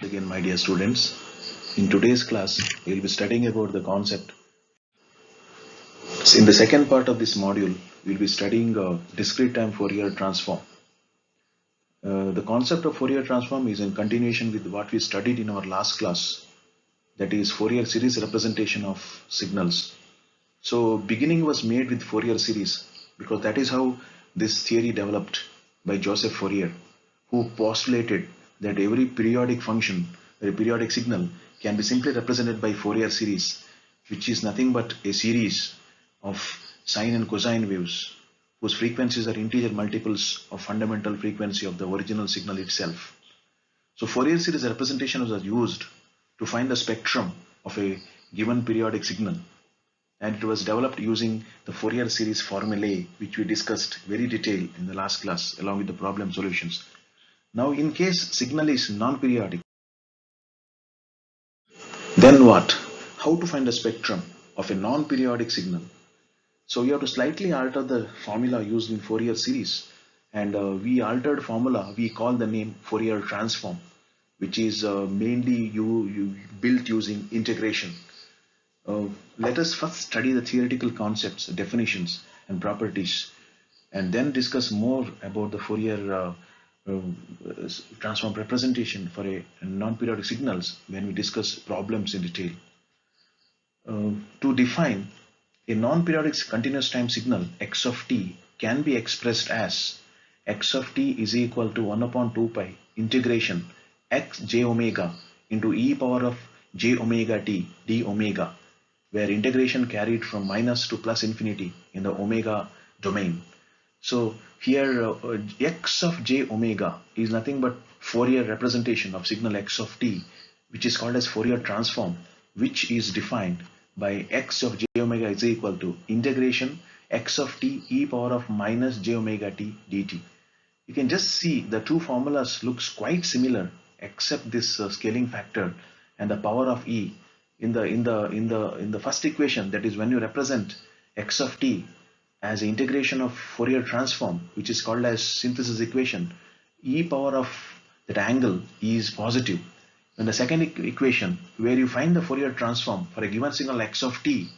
Again, my dear students, in today's class, we'll be studying about the concept. In the second part of this module, we'll be studying discrete time Fourier transform. The concept of Fourier transform is in continuation with what we studied in our last class, that is Fourier series representation of signals. So beginning was made with Fourier series because that is how this theory developed by Joseph Fourier, who postulated that every periodic function, a periodic signal, can be simply represented by Fourier series, which is nothing but a series of sine and cosine waves whose frequencies are integer multiples of fundamental frequency of the original signal itself. So Fourier series representations are used to find the spectrum of a given periodic signal, and it was developed using the Fourier series formulae, which we discussed very detailed in the last class along with the problem solutions. Now in case signal is non-periodic, then what? How to find the spectrum of a non-periodic signal? So we have to slightly alter the formula used in Fourier series, and we altered formula, we call the name Fourier transform, which is mainly you built using integration. Let us first study the theoretical concepts, definitions and properties, and then discuss more about the Fourier transform representation for a non-periodic signals when we discuss problems in detail. To define a non-periodic continuous time signal x of t can be expressed as x of t is equal to 1 upon 2 pi integration x j omega into e power of j omega t d omega, where integration carried from minus to plus infinity in the omega domain. So here x of j omega is nothing but Fourier representation of signal x of t, which is called as Fourier transform, which is defined by x of j omega is equal to integration x of t e power of minus j omega t dt. You can just see the two formulas looks quite similar except this scaling factor and the power of e. In the first equation, that is when you represent x of t as the integration of Fourier transform, which is called as synthesis equation, e power of that angle is positive. In the second equation, where you find the Fourier transform for a given signal x of t,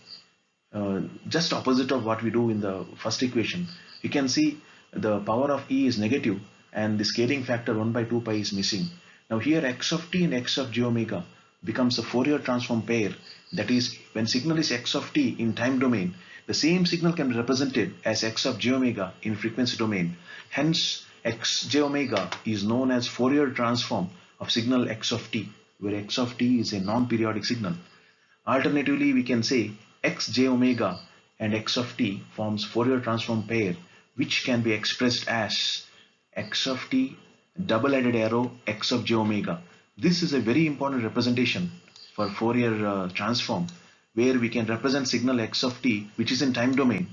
just opposite of what we do in the first equation, you can see the power of e is negative and the scaling factor 1 by 2 pi is missing. Now here x of t and x of j omega becomes a Fourier transform pair. That is, when signal is x of t in time domain, the same signal can be represented as x of j omega in frequency domain. Hence, x j omega is known as Fourier transform of signal x of t, where x of t is a non-periodic signal. Alternatively, we can say x j omega and x of t forms Fourier transform pair, which can be expressed as x of t double-headed arrow x of j omega. This is a very important representation for Fourier transform, where we can represent signal x of t, which is in time domain,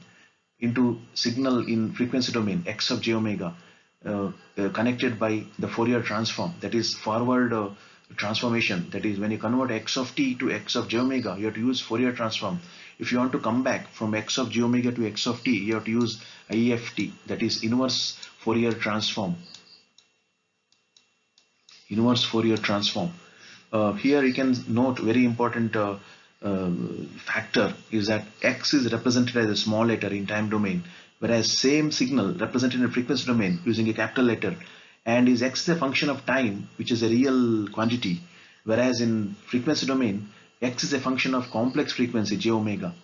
into signal in frequency domain x of j omega, connected by the Fourier transform, that is forward transformation. That is, when you convert x of t to x of j omega, you have to use Fourier transform. If you want to come back from x of j omega to x of t, you have to use IFT, that is inverse Fourier transform. Inverse Fourier transform. Here you can note very important factor is that x is represented as a small letter in time domain, whereas same signal represented in frequency domain using a capital letter, and is x a function of time, which is a real quantity, whereas in frequency domain x is a function of complex frequency j omega.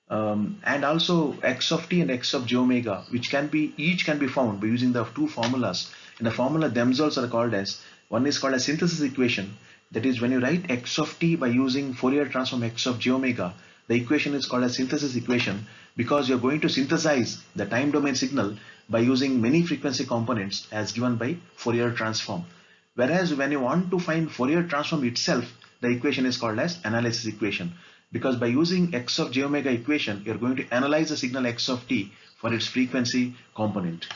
And also x of t and x of j omega, which each can be found by using the two formulas, and the formula themselves are called as, one is called as synthesis equation. That is, when you write x of t by using Fourier transform x of j omega, the equation is called as synthesis equation, because you're going to synthesize the time domain signal by using many frequency components as given by Fourier transform. Whereas when you want to find Fourier transform itself, the equation is called as analysis equation, because by using x of j omega equation, you're going to analyze the signal x of t for its frequency component.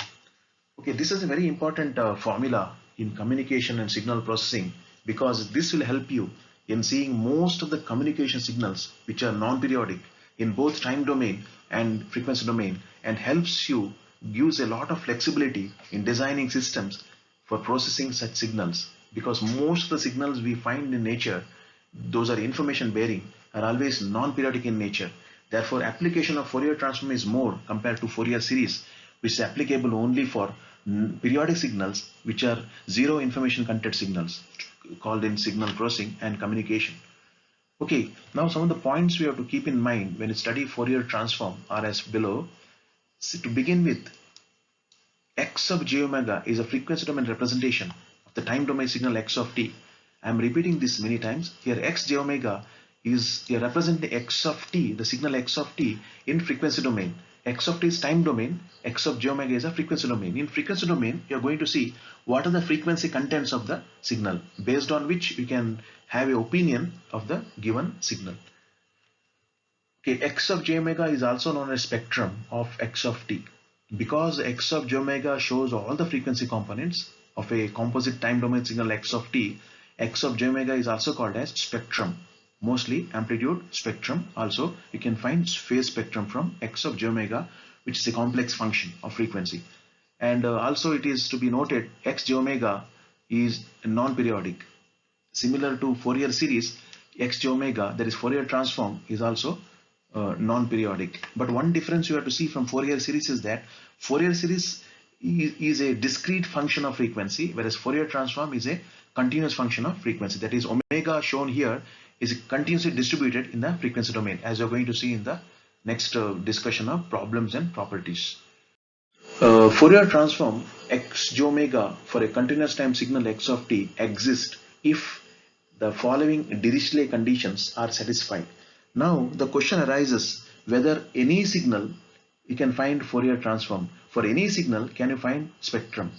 Okay, this is a very important formula in communication and signal processing, because this will help you in seeing most of the communication signals which are non-periodic in both time domain and frequency domain, and helps you, gives a lot of flexibility in designing systems for processing such signals. because most of the signals we find in nature, those are information bearing, are always non-periodic in nature. Therefore, application of Fourier transform is more compared to Fourier series, which is applicable only for periodic signals, which are zero information content signals, called in signal processing and communication. Okay, now some of the points we have to keep in mind when you study Fourier transform are as below. So to begin with, x of j omega is a frequency domain representation of the time domain signal x of t. I am repeating this many times. Here x j omega is here representing x of t, the signal x of t in frequency domain. X of t is time domain, x of j omega is a frequency domain. In frequency domain, you are going to see what are the frequency contents of the signal, based on which you can have an opinion of the given signal. Okay, x of j omega is also known as spectrum of x of t. Because x of j omega shows all the frequency components of a composite time domain signal x of t, x of j omega is also called as spectrum. Mostly amplitude spectrum. Also, you can find phase spectrum from x of j omega, which is a complex function of frequency. And also it is to be noted, x j omega is non-periodic. Similar to Fourier series, x j omega, that is Fourier transform, is also non-periodic. But one difference you have to see from Fourier series is that Fourier series is a discrete function of frequency, whereas Fourier transform is a continuous function of frequency. That is, omega shown here is continuously distributed in the frequency domain, as you're going to see in the next discussion of problems and properties. Fourier transform x j omega for a continuous time signal x of t exists if the following Dirichlet conditions are satisfied. Now the question arises whether any signal you can find Fourier transform. For any signal, can you find spectrum?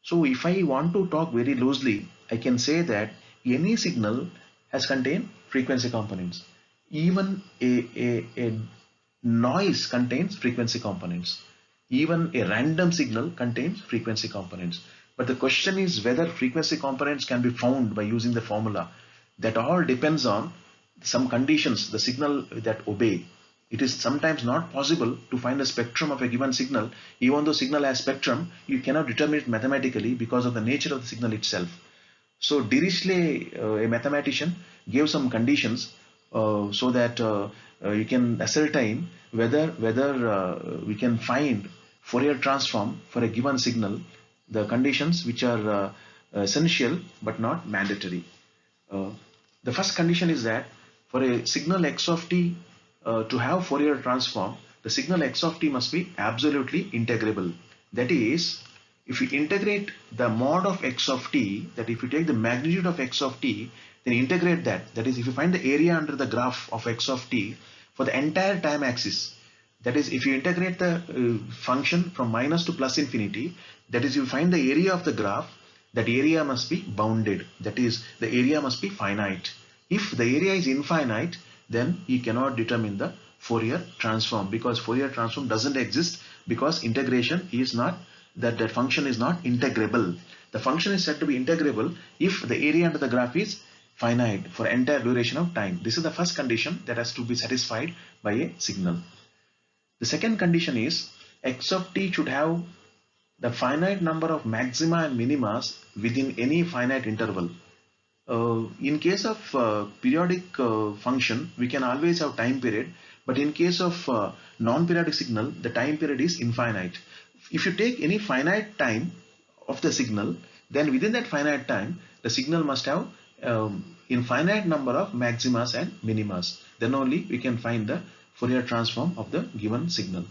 So if I want to talk very loosely, I can say that any signal has contained frequency components. Even a noise contains frequency components. Even a random signal contains frequency components. But the question is whether frequency components can be found by using the formula. That all depends on some conditions, the signal that obey. It is sometimes not possible to find a spectrum of a given signal. Even though signal has spectrum, you cannot determine it mathematically because of the nature of the signal itself. So Dirichlet, a mathematician, gave some conditions so that you can ascertain whether we can find Fourier transform for a given signal, the conditions which are essential but not mandatory. The first condition is that for a signal x of t to have Fourier transform, the signal x of t must be absolutely integrable. That is, if you integrate the mod of x of t, that if you take the magnitude of x of t, then integrate that. That is, if you find the area under the graph of x of t for the entire time axis, that is, if you integrate the function from minus to plus infinity, that is, you find the area of the graph, that area must be bounded. That is, the area must be finite. If the area is infinite, then you cannot determine the Fourier transform, because Fourier transform doesn't exist, because integration is not, that function is not integrable. The function is said to be integrable if the area under the graph is finite for entire duration of time. This is the first condition that has to be satisfied by a signal. The second condition is x of t should have the finite number of maxima and minima within any finite interval. In case of periodic function, we can always have time period, but in case of non-periodic signal, the time period is infinite. If you take any finite time of the signal, then within that finite time, the signal must have infinite number of maximas and minimas. Then only we can find the Fourier transform of the given signal.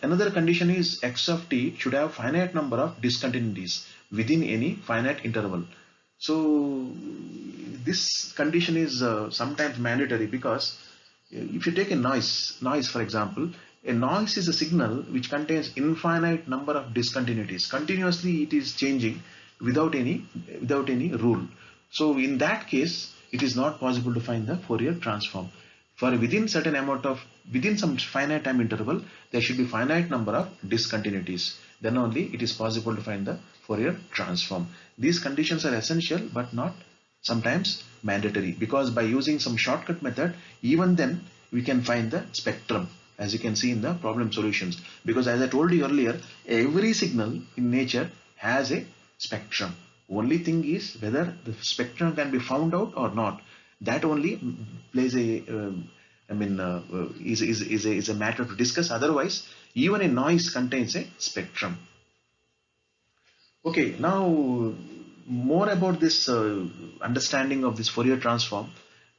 Another condition is x of t should have finite number of discontinuities within any finite interval. So this condition is sometimes mandatory, because if you take a noise for example, a noise is a signal which contains infinite number of discontinuities. Continuously it is changing without any rule. So in that case, it is not possible to find the Fourier transform. For within some finite time interval, there should be finite number of discontinuities. Then only it is possible to find the Fourier transform. These conditions are essential but not sometimes mandatory, because by using some shortcut method, even then we can find the spectrum, as you can see in the problem solutions. Because as I told you earlier, every signal in nature has a spectrum. Only thing is whether the spectrum can be found out or not. That only plays a is a matter to discuss. Otherwise, even a noise contains a spectrum. Okay, now more about this understanding of this Fourier transform.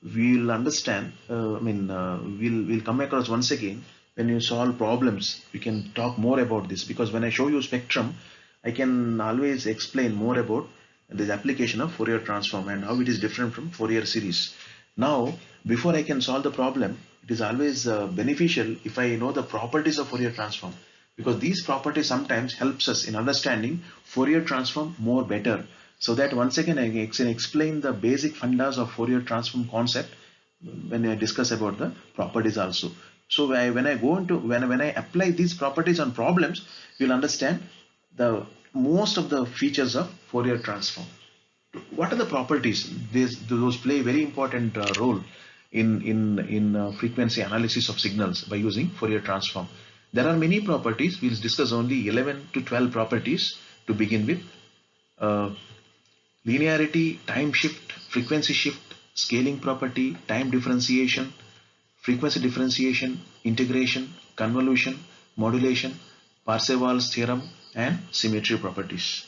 We'll understand. We'll come across once again when you solve problems. We can talk more about this, because when I show you spectrum, I can always explain more about this application of Fourier transform and how it is different from Fourier series. Now, before I can solve the problem, it is always beneficial if I know the properties of Fourier transform, because these properties sometimes helps us in understanding Fourier transform more better. So that once again I can explain the basic fundas of Fourier transform concept when I discuss about the properties also. So when I apply these properties on problems, you'll understand the most of the features of Fourier transform. What are the properties? Those play a very important role in frequency analysis of signals by using Fourier transform. There are many properties. We'll discuss only 11 to 12 properties to begin with. Linearity, time shift, frequency shift, scaling property, time differentiation, frequency differentiation, integration, convolution, modulation, Parseval's theorem, and symmetry properties.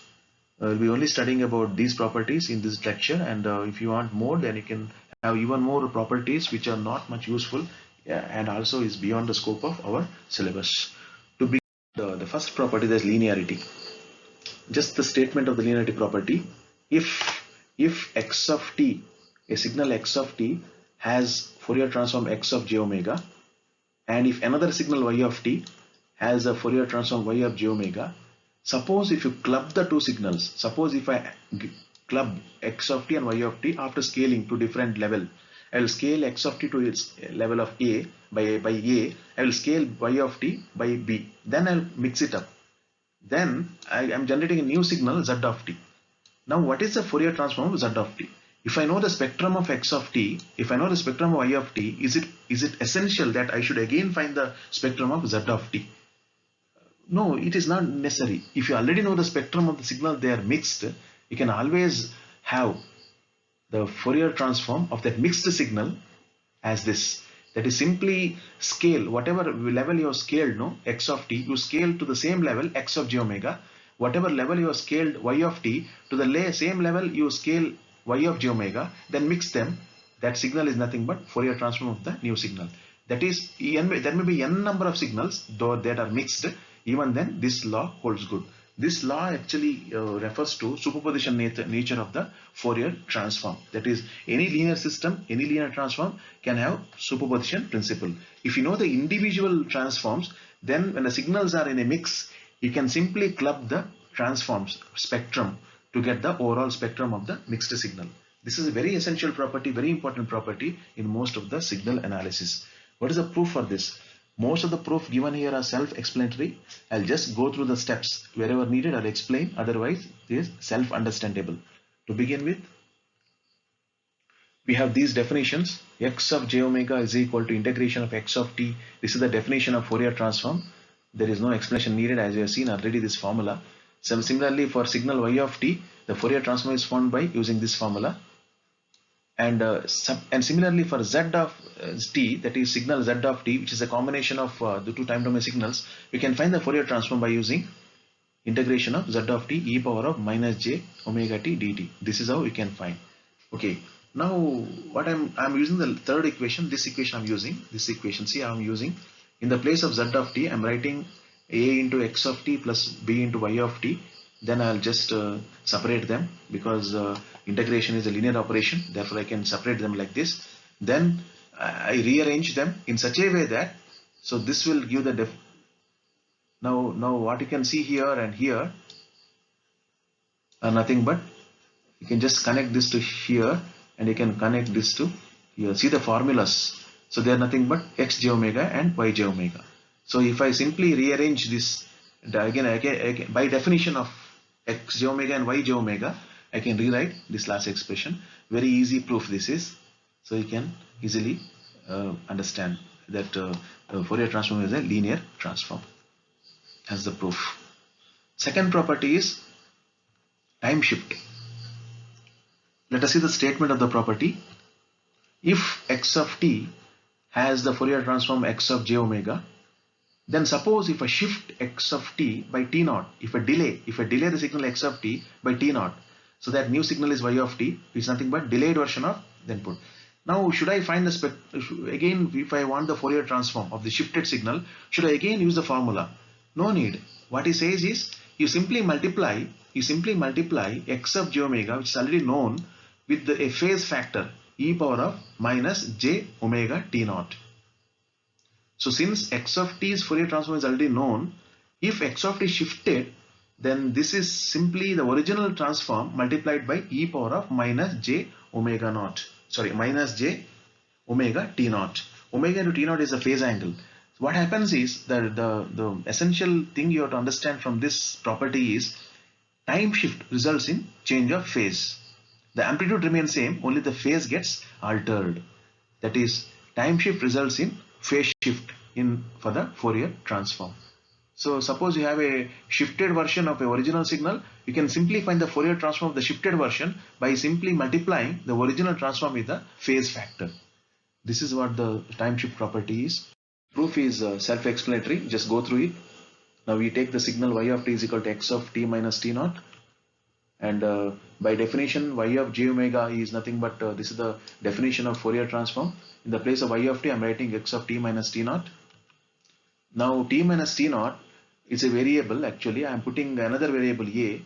We'll be only studying about these properties in this lecture, and if you want more, then you can have even more properties which are not much useful, and also is beyond the scope of our syllabus. To begin, the first property is linearity. Just the statement of the linearity property. If x of t, a signal x of t has Fourier transform x of j omega, and if another signal y of t has a Fourier transform y of j omega, suppose if you club the two signals, suppose if I club x of t and y of t after scaling to different level, I will scale x of t to its level of a by a, I will scale y of t by b, then I will mix it up. Then I am generating a new signal z of t. Now what is the Fourier transform of z of t? If I know the spectrum of x of t, if I know the spectrum of y of t, is it essential that I should again find the spectrum of z of t? No, it is not necessary. If you already know the spectrum of the signal, they are mixed, you can always have the Fourier transform of that mixed signal as this. That is simply scale whatever level you have scaled, no, x of t, you scale to the same level x of j omega. Whatever level you have scaled y of t, to the same level you scale y of j omega, then mix them. That signal is nothing but Fourier transform of the new signal. That is, there may be n number of signals though that are mixed. Even then this law holds good. This law actually refers to superposition nature of the Fourier transform. That is, any linear system, any linear transform can have superposition principle. If you know the individual transforms, then when the signals are in a mix, you can simply club the transforms spectrum to get the overall spectrum of the mixed signal. This is a very essential property, very important property in most of the signal analysis. What is the proof for this? Most of the proof given here are self-explanatory. I'll just go through the steps. Wherever needed, I'll explain. Otherwise, it is self-understandable. To begin with, we have these definitions. X of j omega is equal to integration of x of t. This is the definition of Fourier transform. There is no explanation needed, as you have seen already this formula. So similarly, for signal y of t, the Fourier transform is found by using this formula. And similarly for z of t, that is signal z of t, which is a combination of the two time domain signals, we can find the Fourier transform by using integration of z of t e power of minus j omega t dt. This is how we can find. Okay, now what I'm using the third equation. This equation I'm using, this equation, see, I'm using, in the place of z of t, I'm writing a into x of t plus b into y of t. Then I'll just separate them, because integration is a linear operation, therefore I can separate them like this. Then I rearrange them in such a way that, so this will give the now what you can see here and here are nothing but, you can just connect this to here and you can connect this to here. See the formulas, so they are nothing but x j omega and y j omega. So if I simply rearrange this again by definition of x j omega and y j omega, I can rewrite this last expression. Very easy proof this is. So you can easily understand that Fourier transform is a linear transform as the proof. Second property is time shift. Let us see the statement of the property. If x of t has the Fourier transform x of j omega, then suppose if I shift x of t by t naught, if I delay the signal x of t by t naught, so that new signal is y of t, is nothing but delayed version of the input. Now should I find the again, if I want the Fourier transform of the shifted signal, should I again use the formula? No need. What he says is you simply multiply x of j omega, which is already known, with a phase factor e power of minus j omega t naught. So since x of t's Fourier transform is already known, if x of t shifted, then this is simply the original transform multiplied by e power of minus j omega naught. Sorry, minus j omega t naught. Omega into t naught is a phase angle. So what happens is that the essential thing you have to understand from this property is time shift results in change of phase. The amplitude remains same, only the phase gets altered. That is, time shift results in phase shift for the Fourier transform. So suppose you have a shifted version of a original signal, you can simply find the Fourier transform of the shifted version by simply multiplying the original transform with the phase factor. This is what the time shift property is. Proof is self-explanatory, just go through it. Now we take the signal y of t is equal to x of t minus t naught, and by definition y of j omega is nothing but this is the definition of Fourier transform. In the place of y of t, I am writing x of t minus t naught. Now t minus t naught is a variable. Actually I am putting another variable a.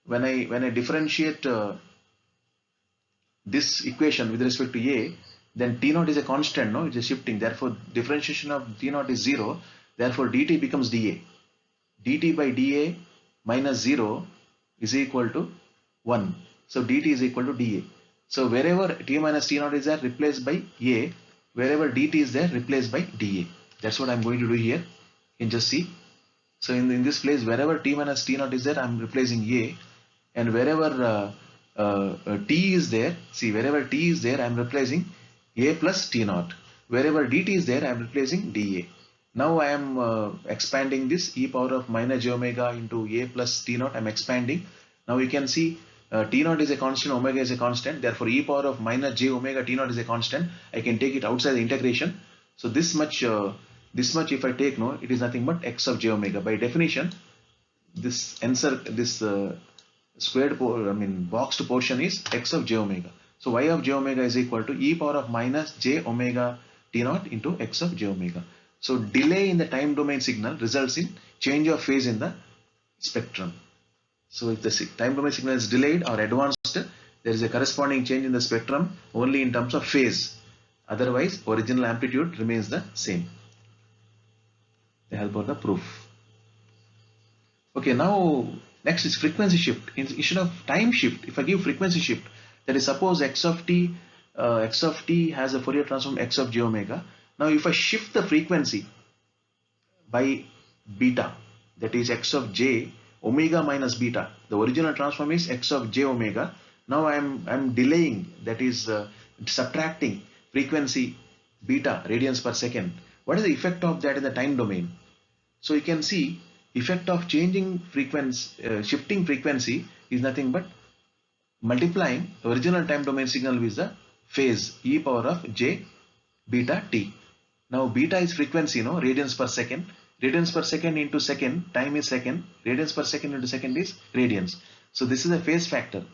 When I differentiate this equation with respect to a, then t naught is a constant, no, it is shifting, therefore differentiation of t naught is 0, therefore dt becomes dA. Dt by dA minus 0 is equal to 1. So dt is equal to dA. So wherever t minus t naught is there, replaced by a. Wherever dt is there, replaced by dA. That's what I'm going to do here. You can just see. So in this place, wherever t minus t naught is there, I'm replacing a. And wherever t is there, see, wherever t is there, I'm replacing a plus t naught. Wherever dt is there, I'm replacing dA. Now I am expanding this e power of minus j omega into a plus t naught. I'm expanding. Now you can see t naught is a constant, omega is a constant. Therefore e power of minus j omega t naught is a constant. I can take it outside the integration. So this much if I take, no, it is nothing but x of j omega. By definition, this boxed portion is x of j omega. So y of j omega is equal to e power of minus j omega t naught into x of j omega. So delay in the time domain signal results in change of phase in the spectrum. So if the time domain signal is delayed or advanced, there is a corresponding change in the spectrum only in terms of phase. Otherwise, original amplitude remains the same. The help of the proof. Okay, now next is frequency shift. Instead of time shift, if I give frequency shift, that is, suppose x of t has a Fourier transform x of j omega. Now if I shift the frequency by beta, that is x of j omega minus beta, the original transform is x of j omega. Now I am delaying, that is subtracting frequency beta radians per second. What is the effect of that in the time domain? So you can see effect of changing frequency, shifting frequency is nothing but multiplying the original time domain signal with the phase e power of j beta t. Now beta is frequency, no, radians per second. Radians per second into second, time is second. Radians per second into second is radians. So this is a phase factor.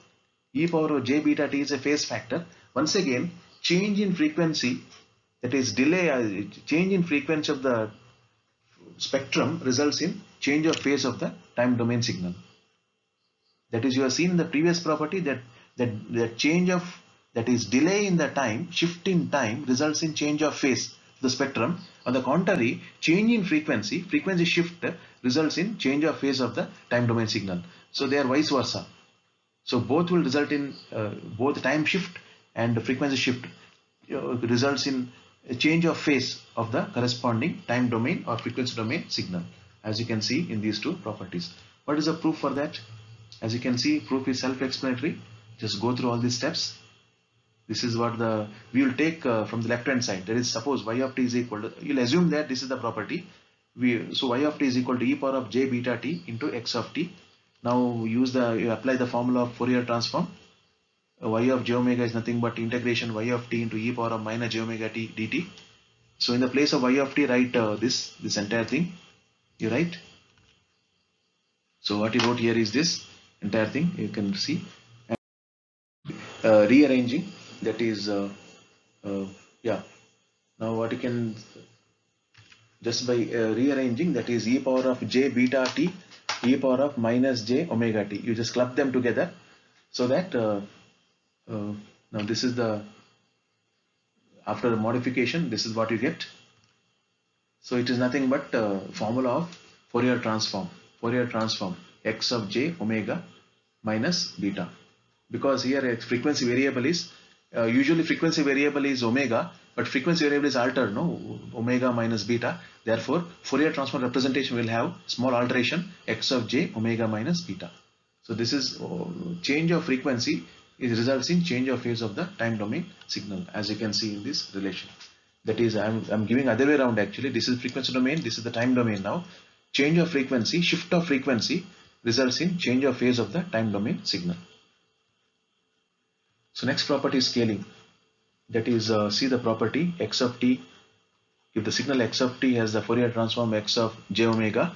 E power of j beta t is a phase factor. Once again, change in frequency, that is delay, change in frequency of the spectrum results in change of phase of the time domain signal. That is, you have seen in the previous property that change of, that is delay in the time, shift in time results in change of phase of the spectrum. On the contrary, change in frequency shift results in change of phase of the time domain signal. So they are vice versa. So both will result in both time shift and frequency shift results in a change of phase of the corresponding time domain or frequency domain signal, as you can see in these two properties. What is the proof for that? As you can see, proof is self-explanatory. Just go through all these steps. This is what we will take from the left hand side. That is, suppose y of t is equal to, you'll assume that this is the property. So y of t is equal to e power of j beta t into x of t. Now you apply the formula of Fourier transform. y of j omega is nothing but integration y of t into e power of minus j omega t dt. So in the place of y of t, write this entire thing. You write. So what you wrote here is this entire thing. You can see. And, rearranging. That is yeah. Now what you can just by rearranging, that is e power of j beta t, e power of minus j omega t. You just club them together so that now this is the after the modification. This is what you get. So it is nothing but formula of Fourier transform. Fourier transform x of j omega minus beta. Because here a frequency variable is usually frequency variable is omega, but frequency variable is altered, no, omega minus beta. Therefore, Fourier transform representation will have small alteration x of j omega minus beta. So this is change of frequency is results in change of phase of the time domain signal, as you can see in this relation. That is, I'm giving other way around actually. This is frequency domain, this is the time domain now. Change of frequency, shift of frequency results in change of phase of the time domain signal. So next property is scaling. That is, see the property x of t. If the signal x of t has the Fourier transform x of j omega,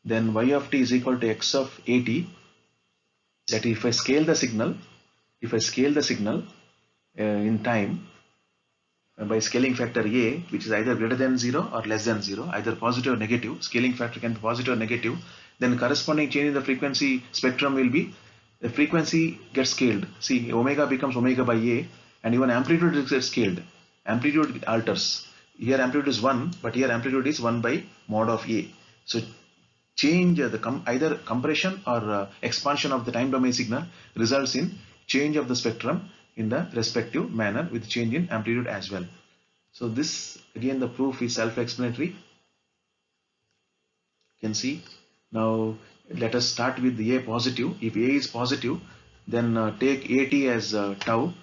then y of t is equal to x of at. That if I scale the signal, in time by scaling factor a, which is either greater than 0 or less than 0, either positive or negative, scaling factor can be positive or negative, then corresponding change in the frequency spectrum will be, the frequency gets scaled. See, omega becomes omega by a, and even amplitude gets scaled. Amplitude alters. Here amplitude is 1, but here amplitude is 1 by mod of a. So change either compression or expansion of the time domain signal results in change of the spectrum in the respective manner with change in amplitude as well. So this again, the proof is self-explanatory. You can see. Now let us start with the a positive. If a is positive, then take at as tau.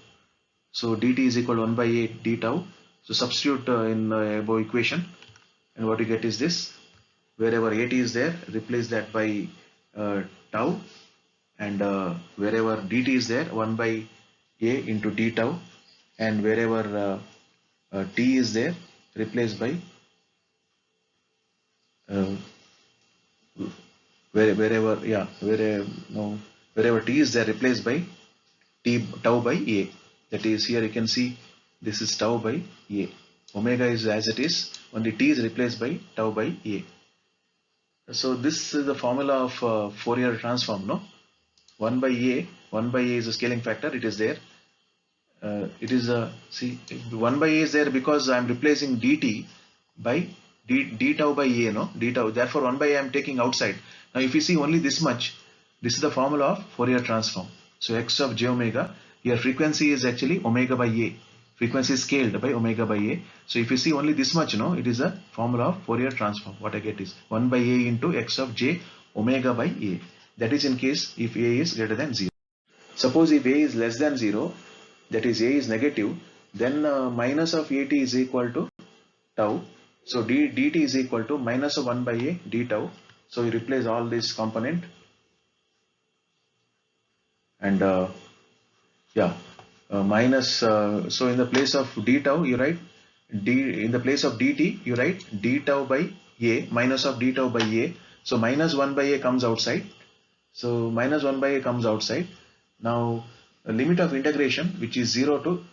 So dt is equal to 1 by a d tau. So substitute in above equation, and what you get is this. Wherever at is there, replace that by tau, and wherever dt is there, 1 by a into d tau, and wherever t is there, replace by wherever t is there, replaced by tau by a. That is, here you can see this is tau by a. Omega is as it is, only t is replaced by tau by a. So this is the formula of Fourier transform, no? 1 by a is a scaling factor, it is there. It is see, 1 by a is there because I am replacing dt by d tau by a, no, d tau. Therefore 1 by a I am taking outside. Now if you see only this much, this is the formula of Fourier transform. So x of j omega, here frequency is actually omega by a. Frequency is scaled by omega by a. So if you see only this much, no, it is a formula of Fourier transform. What I get is 1 by a into x of j omega by a. That is in case if a is greater than 0. Suppose if a is less than 0, that is a is negative, then minus of at is equal to tau. So dt is equal to minus of 1 by a d tau. So you replace all this component, and minus, so in the place of d tau you write in the place of dt you write d tau by a minus of d tau by a. So minus 1 by a comes outside. So minus 1 by a comes outside. Now the limit of integration, which is 0 to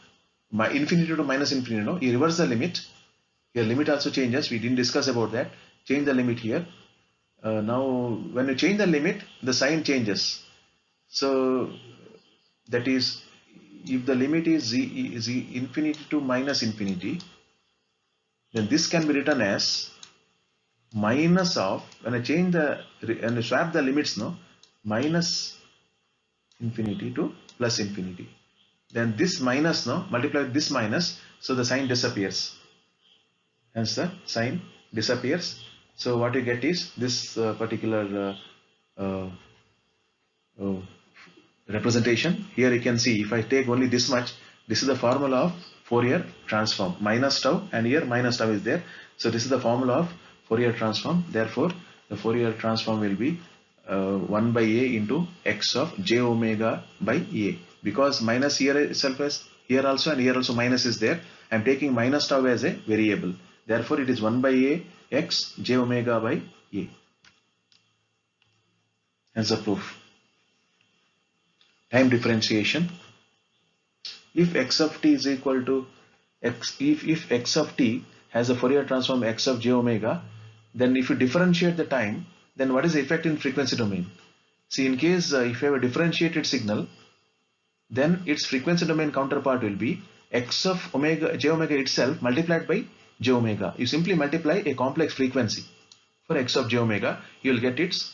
infinity to minus infinity, no, you reverse the limit. Here limit also changes. We didn't discuss about that. Change the limit here. Now when you change the limit, the sign changes. So that is, if the limit is z infinity to minus infinity, then this can be written as minus of, when I change the and I swap the limits, no, minus infinity to plus infinity. Then this minus, no, multiply with this minus, so the sign disappears. Hence the sign disappears. So what you get is this particular representation. Here you can see, if I take only this much, this is the formula of Fourier transform, minus tau, and here minus tau is there. So this is the formula of Fourier transform. Therefore the Fourier transform will be 1 by a into x of j omega by a. because minus here itself is here also and here also minus is there. I'm taking minus tau as a variable. Therefore, it is 1 by a x j omega by a. Hence the proof. Time differentiation. If x of t is equal to x, if x of t has a Fourier transform x of j omega, then if you differentiate the time, then what is the effect in frequency domain? See, in case if you have a differentiated signal, then its frequency domain counterpart will be x of omega j omega itself multiplied by j omega. You simply multiply a complex frequency for x of j omega, you will get its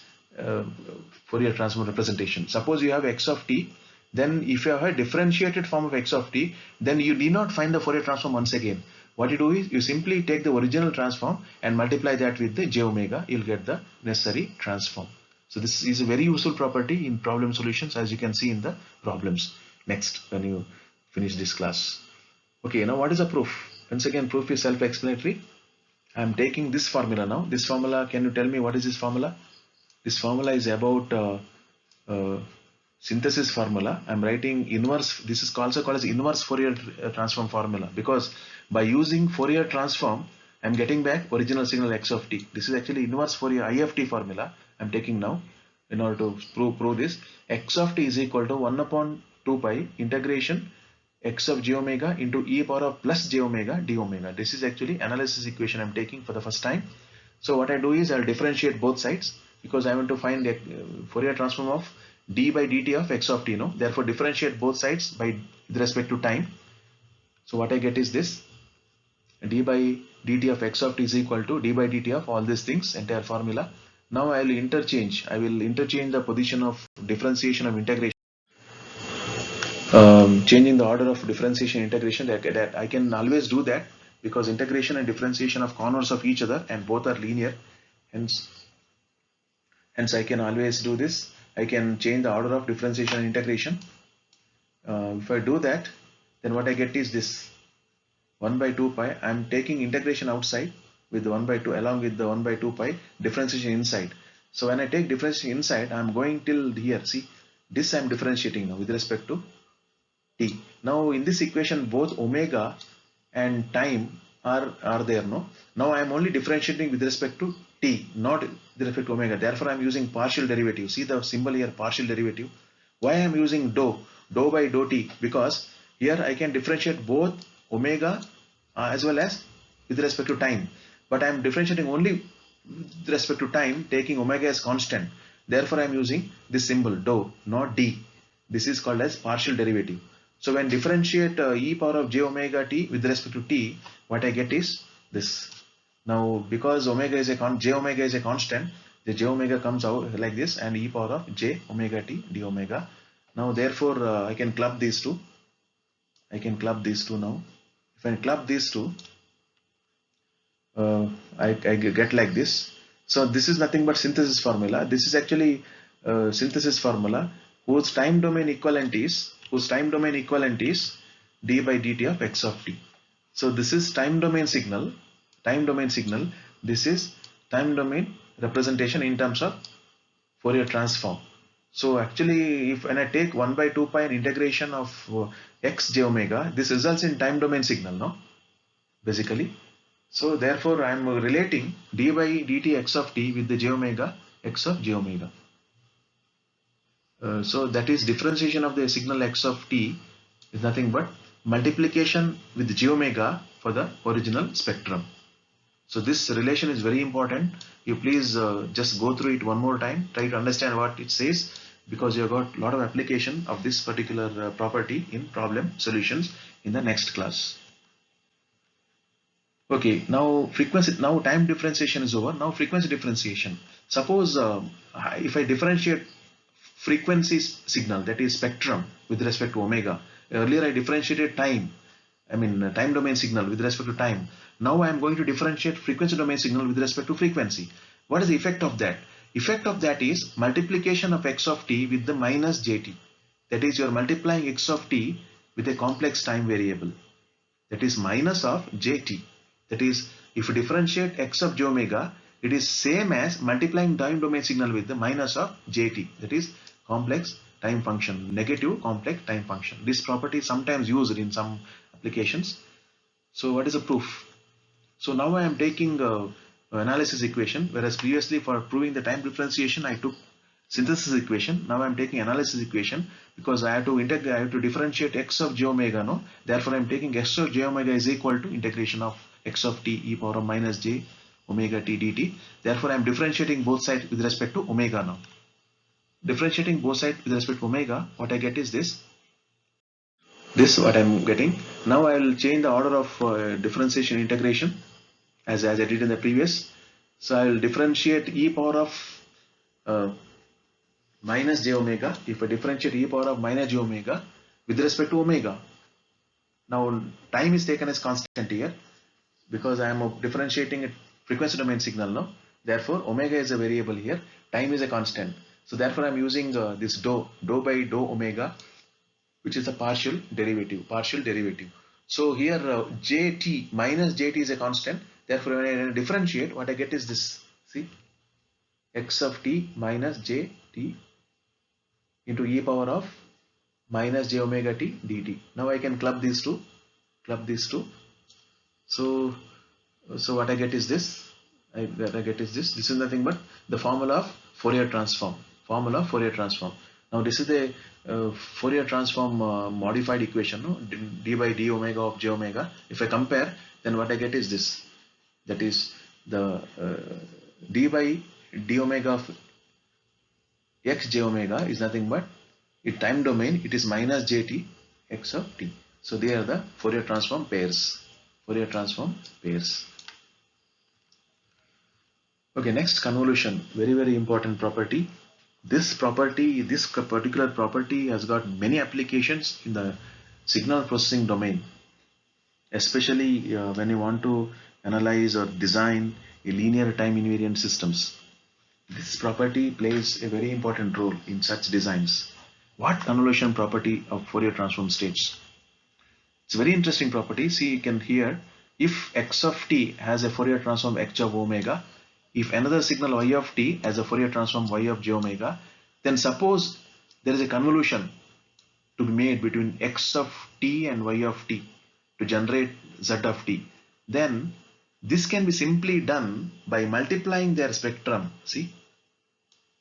Fourier transform representation. Suppose you have x of t, then if you have a differentiated form of x of t, then you need not find the Fourier transform once again. What you do is you simply take the original transform and multiply that with the j omega, you'll get the necessary transform. So this is a very useful property in problem solutions, as you can see in the problems next when you finish this class. Okay, now what is the proof? Once again, proof is self-explanatory. I am taking this formula now. This formula, can you tell me what is this formula? This formula is about synthesis formula. I am writing inverse. This is also called as inverse Fourier transform formula, because by using Fourier transform, I am getting back original signal x of t. This is actually inverse Fourier IFT formula I am taking now in order to prove this. X of t is equal to 1 upon 2 pi integration x of j omega into e power of plus j omega d omega. This is actually analysis equation I am taking for the first time. So what I do is I will differentiate both sides, because I want to find the Fourier transform of d by dt of x of t. No? Therefore, differentiate both sides by with respect to time. So what I get is this: d by dt of x of t is equal to d by dt of all these things, entire formula. Now I will interchange the position of differentiation of integration, changing the order of differentiation integration. That I can always do that, because integration and differentiation of converse of each other and both are linear. Hence I can always do this. I can change the order of differentiation and integration. If I do that, then what I get is this 1 by 2 pi. I am taking integration outside with the 1 by 2 along with the 1 by 2 pi, differentiation inside. So when I take differentiation inside, I am going till here. See, this I am differentiating now with respect to t. Now in this equation, both omega and time are there. No. Now I am only differentiating with respect to t, not with respect to omega. Therefore I am using partial derivative. See the symbol here, partial derivative. Why I am using dou by dou t? Because here I can differentiate both omega as well as with respect to time. But I am differentiating only with respect to time, taking omega as constant. Therefore I am using this symbol dou, not d. This is called as partial derivative. So when differentiate e power of j omega t with respect to t, what I get is this. Now because omega is j omega is a constant, the j omega comes out like this, and e power of j omega t d omega. Now therefore I can club these two. I can club these two now. If I club these two, I get like this. So this is nothing but synthesis formula. This is actually synthesis formula whose time domain equivalent is d by dt of x of t. So this is time domain signal. This is time domain representation in terms of Fourier transform. So actually, when I take 1 by 2 pi and integration of x j omega, this results in time domain signal, no? Basically. So therefore, I am relating d by dt x of t with the j omega x of j omega. So that is differentiation of the signal x of t is nothing but multiplication with j omega for the original spectrum. So this relation is very important. You please just go through it one more time. Try to understand what it says, because you have got a lot of application of this particular property in problem solutions in the next class. Okay, now time differentiation is over. Now frequency differentiation. Suppose if I differentiate frequency signal, that is spectrum, with respect to omega. Earlier I differentiated time domain signal with respect to time. Now I am going to differentiate frequency domain signal with respect to frequency. What is the effect of that? Effect of that is multiplication of x of t with the minus jt. That is, you are multiplying x of t with a complex time variable. That is minus of jt. That is, if you differentiate x of j omega, it is same as multiplying time domain signal with the minus of jt. That is complex time function, negative complex time function. This property is sometimes used in some applications. So what is the proof? So now I am taking analysis equation, whereas previously for proving the time differentiation I took synthesis equation. Now I am taking analysis equation because I have to integrate, I have to differentiate x of j omega. No, therefore I am taking x of j omega is equal to integration of x of t e power of minus j omega t dt. Therefore I am differentiating both sides with respect to omega now. Differentiating both sides with respect to omega, what I get is this. This what I am getting. Now I will change the order of differentiation integration as I did in the previous. So I will differentiate e power of uh, minus j omega. If I differentiate e power of minus j omega with respect to omega. Now time is taken as constant here because I am differentiating a frequency domain signal now. Therefore omega is a variable here, time is a constant. So therefore I am using this dou by dou omega, which is a partial derivative. So here jt minus jt is a constant. Therefore when I differentiate, what I get is this. See, x of t minus jt into e power of minus j omega t dt. Now I can club these two. So what I get is this. This is nothing but the formula of Fourier transform. Now this is the Fourier transform modified equation, no? D by d omega of j omega. If I compare, then what I get is this. That is the d by d omega of x j omega is nothing but in time domain it is minus jt x of t. So they are the Fourier transform pairs. Okay, next, convolution. Very important property. This particular property has got many applications in the signal processing domain, especially when you want to analyze or design a linear time invariant systems. This property plays a very important role in such designs. What convolution property of Fourier transform states? It's a very interesting property. See, you can hear, if x of t has a Fourier transform x of omega, if another signal y of t has a Fourier transform y of j omega, then suppose there is a convolution to be made between x of t and y of t to generate z of t, then this can be simply done by multiplying their spectrum. See,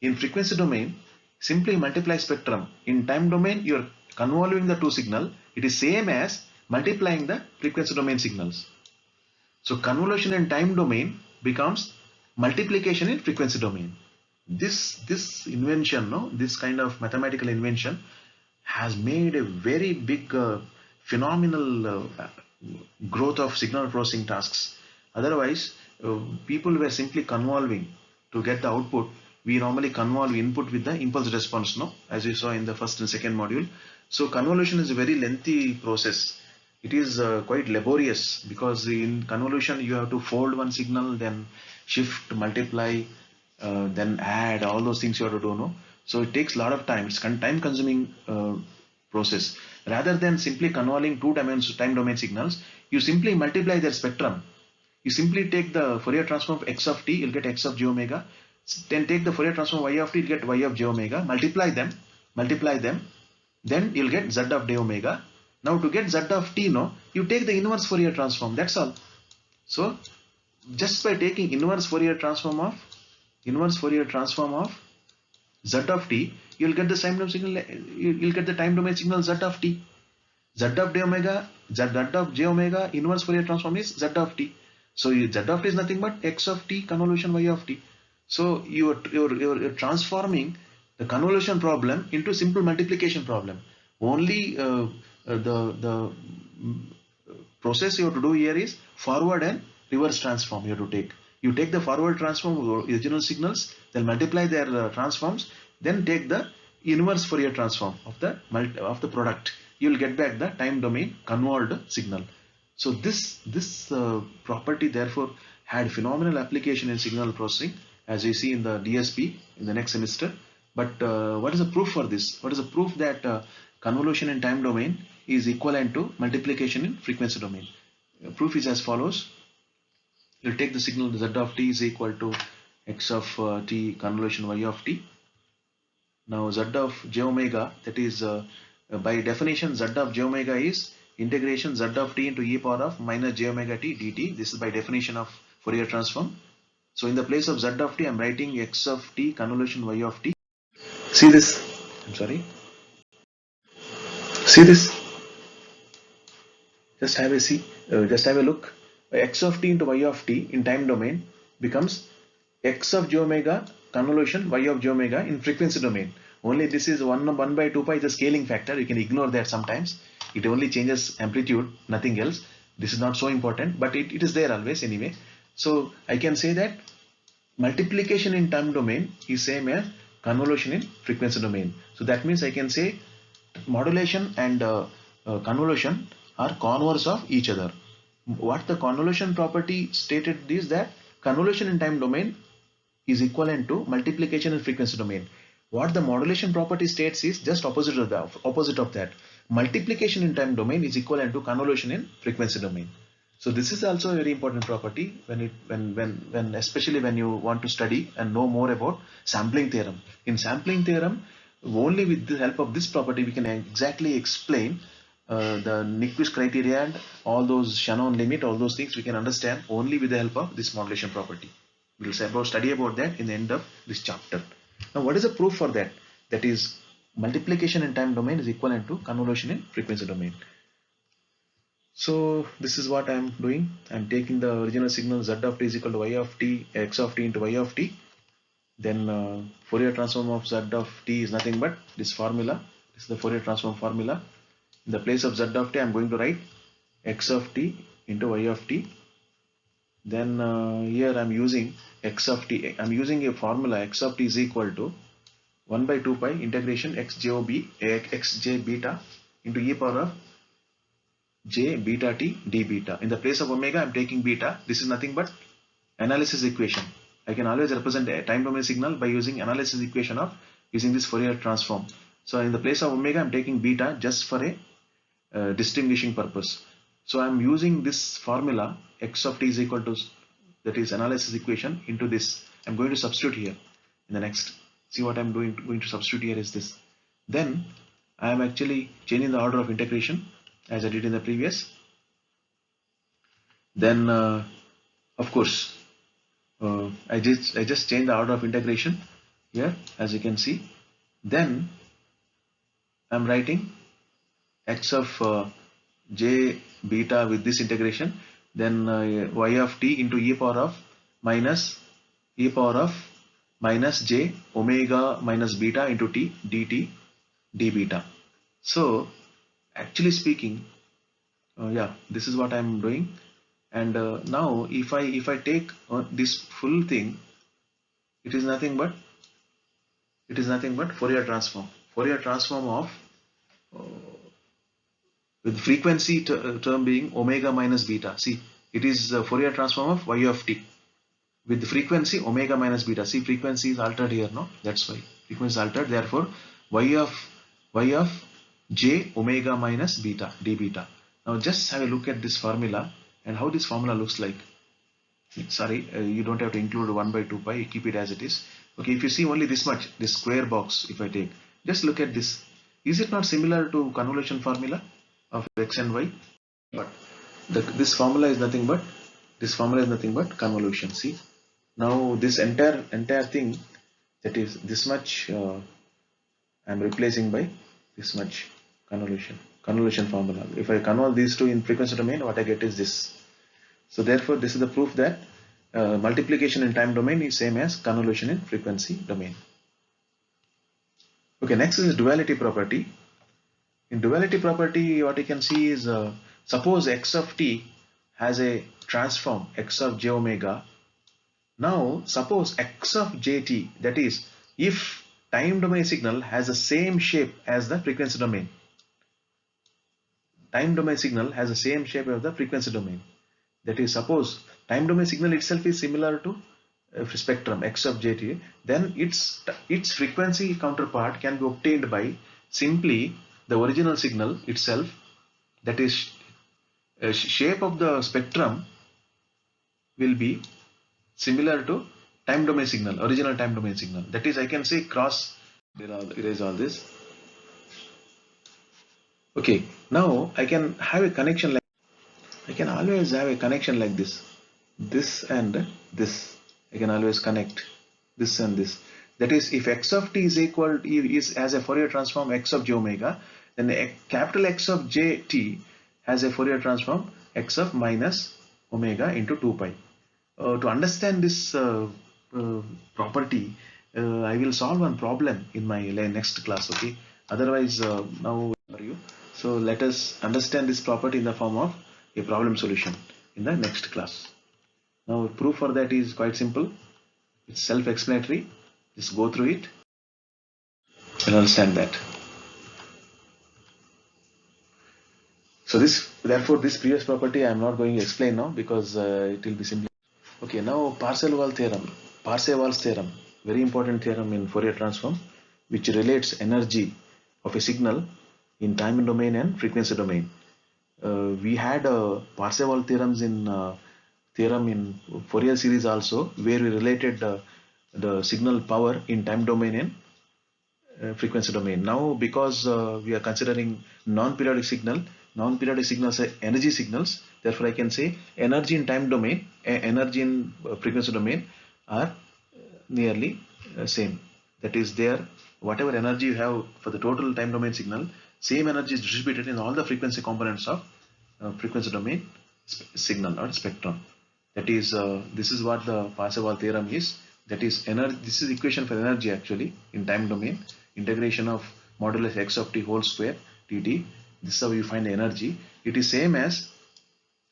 in frequency domain, simply multiply spectrum. In time domain, you are convolving the two signal. It is same as multiplying the frequency domain signals. So convolution in time domain becomes multiplication in frequency domain. This invention, no, this kind of mathematical invention has made a very big phenomenal growth of signal processing tasks. Otherwise, people were simply convolving to get the output. We normally convolve input with the impulse response, no, as we saw in the first and second module. So convolution is a very lengthy process. It is quite laborious because in convolution you have to fold one signal, then shift, multiply, then add, all those things you have to do, no? So it takes a lot of time. It's time consuming process. Rather than simply convolving two time domain signals, you simply multiply their spectrum. You simply take the Fourier transform of x of t, you'll get x of j omega. Then take the Fourier transform y of t, you'll get y of j omega. Multiply them, then you'll get z of j omega. Now to get z of t, no, you take the inverse Fourier transform. That's all. So just by taking inverse Fourier transform of z of t, you'll get the time domain signal. You'll get the time domain signal z of t. Z of j omega inverse Fourier transform is z of t. So z of t is nothing but x of t convolution y of t. So you're transforming the convolution problem into simple multiplication problem. Only the process you have to do here is forward and reverse transform. You have to take. You take the forward transform of original signals, then multiply their transforms, then take the inverse Fourier transform of the product. You will get back the time domain convolved signal. So this property therefore had phenomenal application in signal processing, as we see in the DSP in the next semester. But what is the proof for this? What is the proof that convolution in time domain is equivalent to multiplication in frequency domain? Proof is as follows. You'll take the signal z of t is equal to x of t convolution y of t. Now z of j omega, that is by definition z of j omega is integration z of t into e power of minus j omega t dt. This is by definition of Fourier transform. So in the place of z of t, I'm writing x of t convolution y of t. See this? I'm sorry. See this? Just have a see. Just have a look. X of t into y of t in time domain becomes x of j omega convolution y of j omega in frequency domain. Only this is 1 by 2 pi is a scaling factor. You can ignore that sometimes. It only changes amplitude, nothing else. This is not so important, but it is there always anyway. So I can say that multiplication in time domain is same as convolution in frequency domain. So that means I can say modulation and convolution are converse of each other. What the convolution property stated is that convolution in time domain is equivalent to multiplication in frequency domain. What the modulation property states is just opposite of that. Multiplication in time domain is equivalent to convolution in frequency domain. So this is also a very important property when especially when you want to study and know more about sampling theorem. In sampling theorem, only with the help of this property we can exactly explain the Nyquist criteria and all those Shannon limit, all those things we can understand only with the help of this modulation property. We will study about that in the end of this chapter. Now what is the proof for that? That is multiplication in time domain is equivalent to convolution in frequency domain. So this is what I am doing. I am taking the original signal z of t is equal to y of t, x of t into y of t. Then Fourier transform of z of t is nothing but this formula. This is the Fourier transform formula. In the place of z of t, I am going to write x of t into y of t. Then here I am using x of t. I am using a formula x of t is equal to 1 by 2 pi integration xj beta into e power of j beta t d beta. In the place of omega, I am taking beta. This is nothing but analysis equation. I can always represent a time domain signal by using analysis equation of using this Fourier transform. So in the place of omega, I am taking beta just for a distinguishing purpose. So I am using this formula x of t is equal to, that is analysis equation, into this. I am going to substitute here in the next. See what I am going to substitute here is this. Then I am actually changing the order of integration as I did in the previous. Then of course I just changed the order of integration here, as you can see. Then I'm writing x of j beta with this integration, then y of t into e power of minus j omega minus beta into t dt d beta. So actually speaking, yeah, this is what I'm doing. And now if I take this full thing, it is nothing but Fourier transform of with frequency term being omega minus beta. See, it is the Fourier transform of y of t with the frequency omega minus beta. See, frequency is altered here, no? That's why frequency is altered. Therefore, y of j omega minus beta d beta. Now just have a look at this formula and how this formula looks like. Sorry, you don't have to include 1 by 2 pi, keep it as it is. Okay, if you see only this much, this square box, if I take, just look at this. Is it not similar to convolution formula of x and y? But this formula is nothing but convolution. See, now this entire thing, that is this much, I am replacing by this much convolution formula. If I convolve these two in frequency domain, what I get is this. So therefore, this is the proof that multiplication in time domain is same as convolution in frequency domain. Okay, next is duality property. In duality property, what you can see is suppose x of t has a transform x of j omega. Now suppose x of jt, that is if time domain signal has the same shape as the frequency domain. Time domain signal has the same shape as the frequency domain. That is, suppose time domain signal itself is similar to spectrum x of jt, then its frequency counterpart can be obtained by simply the original signal itself, that is shape of the spectrum will be similar to time domain signal, original time domain signal. That is, I can say cross Erase all this. Okay, now I can have a connection like I can always have a connection like this and this. I can always connect this and this. That is, if x of t is equal is as a Fourier transform x of j omega, then capital X of j t has a Fourier transform x of minus omega into 2 pi. To understand this property, I will solve one problem in my next class. Okay. Otherwise, now for you. So let us understand this property in the form of a problem solution in the next class. Now, proof for that is quite simple. It's self-explanatory. Just go through it and understand that. So therefore, this previous property I am not going to explain now because it will be simply. Okay, now Parseval's theorem, very important theorem in Fourier transform, which relates energy of a signal in time domain and frequency domain. We had Parseval theorems in theorem in Fourier series also, where we related the signal power in time domain and frequency domain. Now, because we are considering non-periodic signals are energy signals. Therefore, I can say energy in time domain, energy in frequency domain are nearly same. That is, there whatever energy you have for the total time domain signal, same energy is distributed in all the frequency components of frequency domain signal or spectrum. That is, this is what the Parseval theorem is. That is energy. This is equation for energy actually in time domain. Integration of modulus x of t whole square dt. This is how you find the energy. It is same as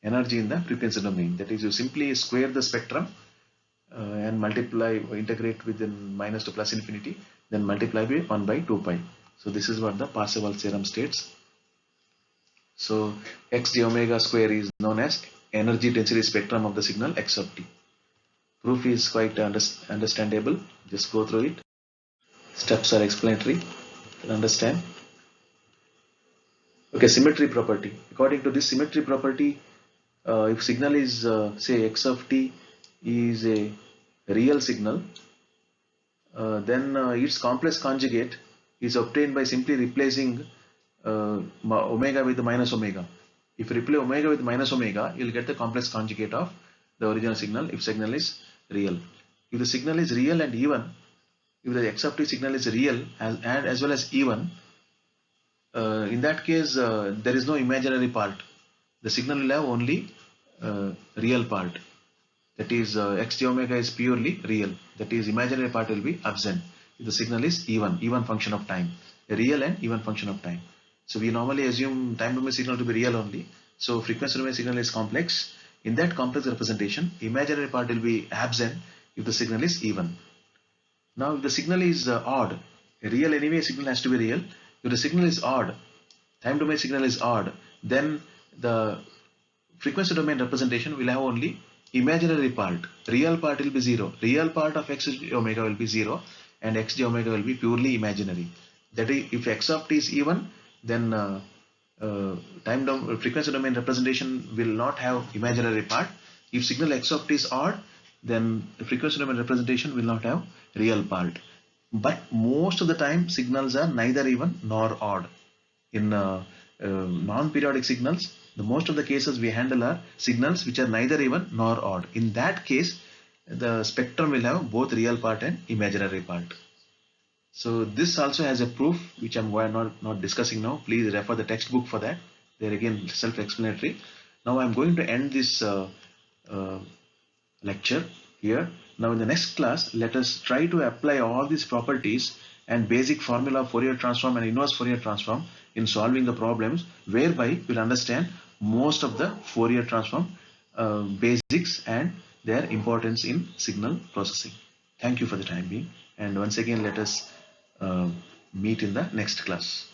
energy in the frequency domain. That is, you simply square the spectrum and multiply, integrate within minus to plus infinity, then multiply by 1 by 2 pi. So this is what the Parseval theorem states. So x j omega square is known as energy density spectrum of the signal x of t. Proof is quite understandable. Just go through it. Steps are explanatory. You can understand. Okay, symmetry property. According to this symmetry property, if signal is say x of t is a real signal, then its complex conjugate is obtained by simply replacing omega with the minus omega. If you replace omega with minus omega, you will get the complex conjugate of the original signal if signal is real. If the signal is real and even, if the x of t signal is real and as well as even, in that case there is no imaginary part. The signal will have only real part. That is, x j omega is purely real. That is, imaginary part will be absent. If the signal is even function of time, a real and even function of time. So we normally assume time domain signal to be real only. So frequency domain signal is complex. In that complex representation, imaginary part will be absent if the signal is even. Now, if the signal is odd, a real anyway signal has to be real. If the signal is odd, time domain signal is odd, then the frequency domain representation will have only imaginary part. Real part will be 0. Real part of x j omega will be 0 and x j omega will be purely imaginary. That is, if x of t is even, then frequency domain representation will not have imaginary part. If signal x of t is odd, then the frequency domain representation will not have real part. But most of the time signals are neither even nor odd. In non-periodic signals, the most of the cases we handle are signals which are neither even nor odd. In that case, the spectrum will have both real part and imaginary part. So this also has a proof which I'm not discussing now. Please refer the textbook for that. They're again self-explanatory. Now I'm going to end this lecture here. Now in the next class, let us try to apply all these properties and basic formula of Fourier transform and inverse Fourier transform in solving the problems, whereby we'll understand most of the Fourier transform basics and their importance in signal processing. Thank you for the time being, and once again let us meet in the next class.